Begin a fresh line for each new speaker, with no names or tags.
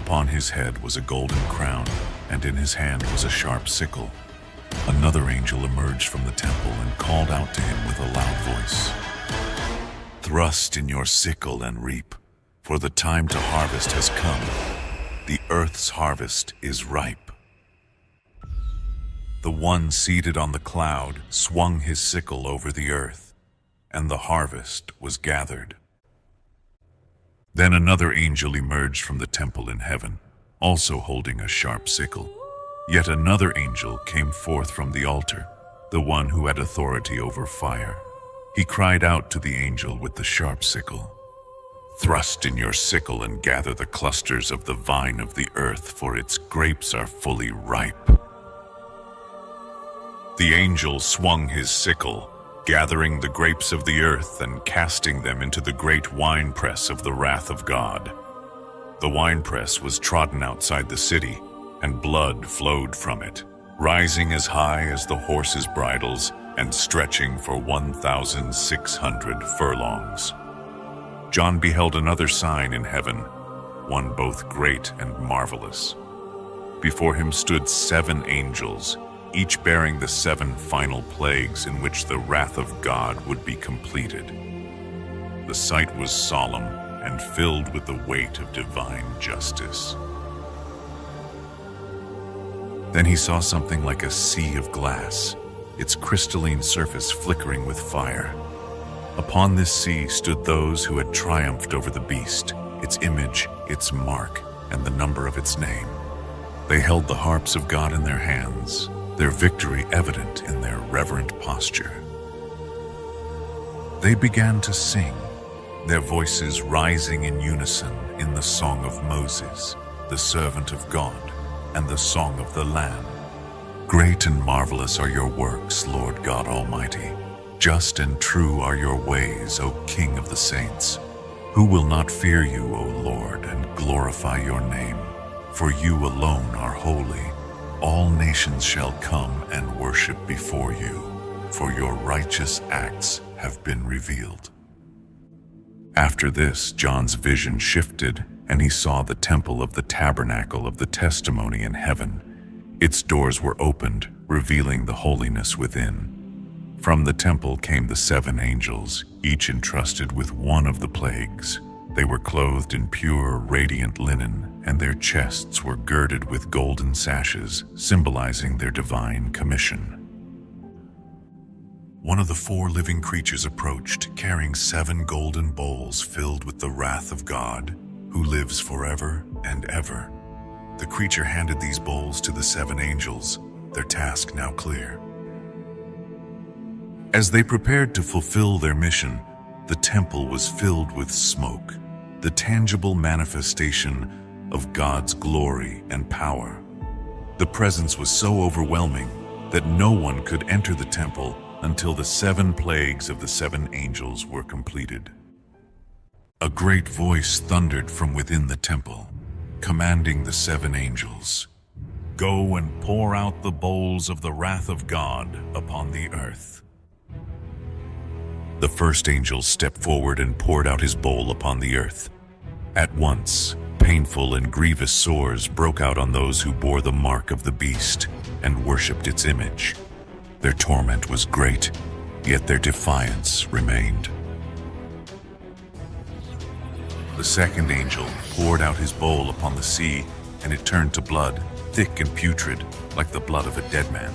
Upon his head was a golden crown, and in his hand was a sharp sickle. Another angel emerged from the temple and called out to him with a loud voice, "Thrust in your sickle and reap, for the time to harvest has come. The earth's harvest is ripe." The one seated on the cloud swung his sickle over the earth, and the harvest was gathered. Then another angel emerged from the temple in heaven, also holding a sharp sickle. Yet another angel came forth from the altar, the one who had authority over fire. He cried out to the angel with the sharp sickle, "Thrust in your sickle and gather the clusters of the vine of the earth, for its grapes are fully ripe." The angel swung his sickle, gathering the grapes of the earth and casting them into the great winepress of the wrath of God. The winepress was trodden outside the city, and blood flowed from it, rising as high as the horses' bridles and stretching for 1,600 furlongs. John beheld another sign in heaven, one both great and marvelous. Before him stood 7 angels, each bearing the 7 final plagues in which the wrath of God would be completed. The sight was solemn and filled with the weight of divine justice. Then he saw something like a sea of glass, its crystalline surface flickering with fire. Upon this sea stood those who had triumphed over the beast, its image, its mark, and the number of its name. They held the harps of God in their hands, their victory evident in their reverent posture. They began to sing, their voices rising in unison in the song of Moses, the servant of God, and the song of the Lamb. "Great and marvelous are your works, Lord God Almighty. Just and true are your ways, O King of the saints. Who will not fear you, O Lord, and glorify your name? For you alone are holy. All nations shall come and worship before you, for your righteous acts have been revealed." After this, John's vision shifted, and he saw the temple of the tabernacle of the testimony in heaven. Its doors were opened, revealing the holiness within. From the temple came the 7 angels, each entrusted with one of the plagues. They were clothed in pure, radiant linen, and their chests were girded with golden sashes, symbolizing their divine commission. One of the 4 living creatures approached, carrying 7 golden bowls filled with the wrath of God, who lives forever and ever. The creature handed these bowls to the 7 angels, their task now clear. As they prepared to fulfill their mission, the temple was filled with smoke, the tangible manifestation of God's glory and power. The presence was so overwhelming that no one could enter the temple until the 7 plagues of the 7 angels were completed. A great voice thundered from within the temple, commanding the 7 angels, "Go and pour out the bowls of the wrath of God upon the earth." The first angel stepped forward and poured out his bowl upon the earth. At once, painful and grievous sores broke out on those who bore the mark of the beast and worshipped its image. Their torment was great, yet their defiance remained. The second angel poured out his bowl upon the sea, and it turned to blood, thick and putrid, like the blood of a dead man.